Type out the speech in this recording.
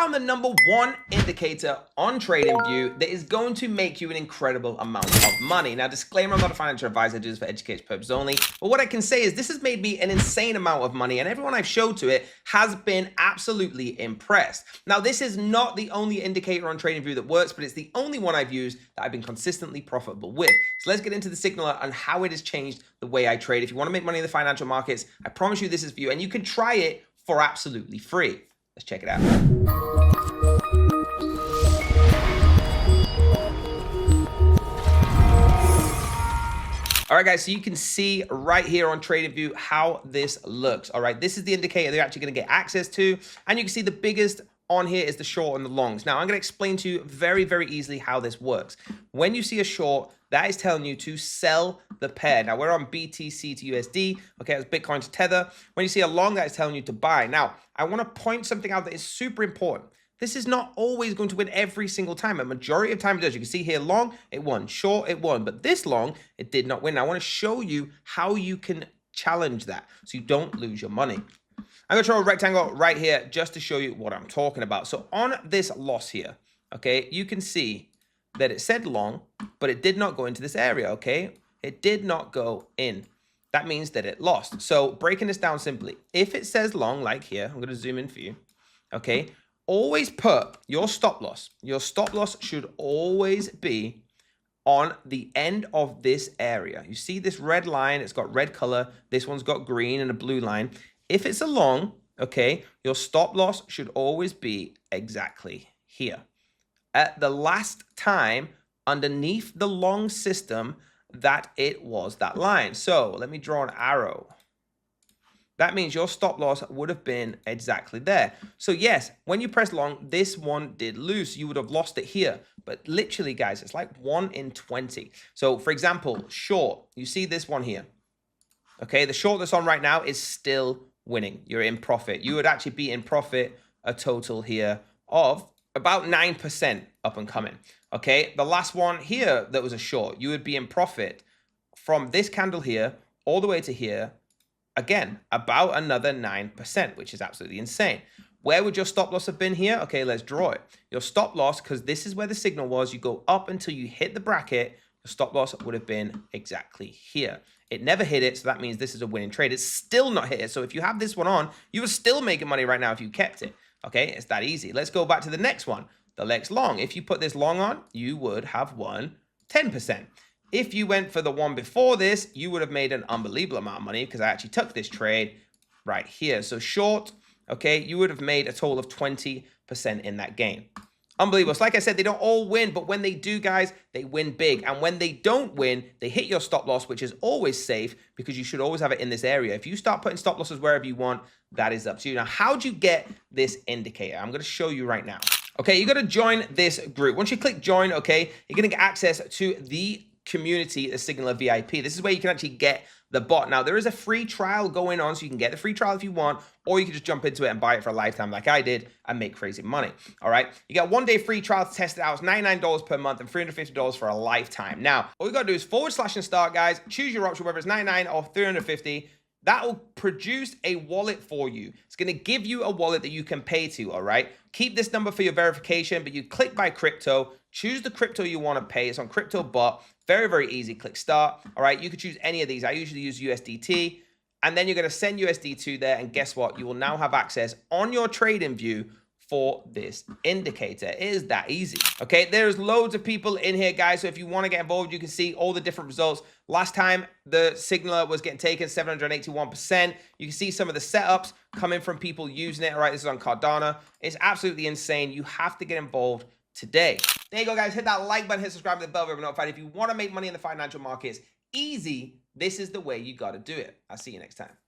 found the #1 indicator on TradingView that is going to make you an incredible amount of money. Now, disclaimer, I'm not a financial advisor, I do this for education purposes only. But what I can say is this has made me an insane amount of money, and everyone I've showed to it has been absolutely impressed. Now, this is not the only indicator on TradingView that works, but it's the only one I've used that I've been consistently profitable with. So let's get into the signal and how it has changed the way I trade. If you want to make money in the financial markets, I promise you this is for you, and you can try it for absolutely free. Let's check it out. All right, guys, so you can see right here on TradingView how this looks. All right, this is the indicator they're actually going to get access to. And you can see the biggest on here is the short and the longs. Now, I'm going to explain to you very, very easily how this works. When you see a short, that is telling you to sell the pair. Now, we're on BTC to USD. Okay, that's Bitcoin to Tether. When you see a long, that is telling you to buy. Now, I want to point something out that is super important. This is not always going to win every single time. A majority of time it does. You can see here long, it won. Short, it won. But this long, it did not win. Now, I want to show you how you can challenge that so you don't lose your money. I'm going to draw a rectangle right here just to show you what I'm talking about. So on this loss here, okay, you can see that it said long, but it did not go into this area, okay? It did not go in. That means that it lost. So breaking this down simply, if it says long, like here, I'm going to zoom in for you, okay? Always put your stop loss. Your stop loss should always be on the end of this area. You see this red line, it's got red color. This one's got green and a blue line. If it's a long, okay, your stop loss should always be exactly here. At the last time underneath the long system that it was that line. So let me draw an arrow. That means your stop loss would have been exactly there. So yes, when you press long, this one did lose. You would have lost it here. But literally, guys, it's like 1 in 20. So for example, short, you see this one here. Okay, the short that's on right now is still winning. You're in profit. You would actually be in profit a total here of about 9% up and coming. Okay, the last one here that was a short, you would be in profit from this candle here all the way to here. Again, about another 9%, which is absolutely insane. Where would your stop loss have been here? Okay, let's draw it. Your stop loss, because this is where the signal was, you go up until you hit the bracket, your stop loss would have been exactly here. It never hit it, so that means this is a winning trade. It's still not hit it, so if you have this one on, you would still making money right now if you kept it. Okay, it's that easy. Let's go back to the next one, the next long. If you put this long on, you would have won 10%. If you went for the one before this, you would have made an unbelievable amount of money because I actually took this trade right here. So short, okay, you would have made a total of 20% in that game. Unbelievable. So like I said, they don't all win, but when they do, guys, they win big. And when they don't win, they hit your stop loss, which is always safe because you should always have it in this area. If you start putting stop losses wherever you want, that is up to you. Now, how do you get this indicator? I'm going to show you right now. Okay, you got to join this group. Once you click join, okay, you're going to get access to the community, the Signaler VIP. This is where you can actually get the bot. Now, there is a free trial going on, so you can get the free trial if you want, or you can just jump into it and buy it for a lifetime like I did and make crazy money. All right, you got 1 day free trial to test it out. It's $99 per month and $350 for a lifetime. Now, all you got to do is / and start, guys. Choose your option, whether it's 99 or 350. That will produce a wallet for you. It's going to give you a wallet that you can pay to, all right? Keep this number for your verification, but you click buy crypto, choose the crypto you want to pay. It's on Crypto Bot. Very, very easy. Click start, all right? You could choose any of these. I usually use USDT, and then you're going to send USD to there, and guess what? You will now have access on your TradingView for this indicator. It is that easy. Okay, there's loads of people in here, guys. So if you want to get involved, you can see all the different results. Last time the signaler was getting taken 781%. You can see some of the setups coming from people using it. All right, this is on Cardano. It's absolutely insane. You have to get involved today. There you go, guys. Hit that like button, hit subscribe to the bell to be notified. If you want to make money in the financial markets easy, this is the way you got to do it. I'll see you next time.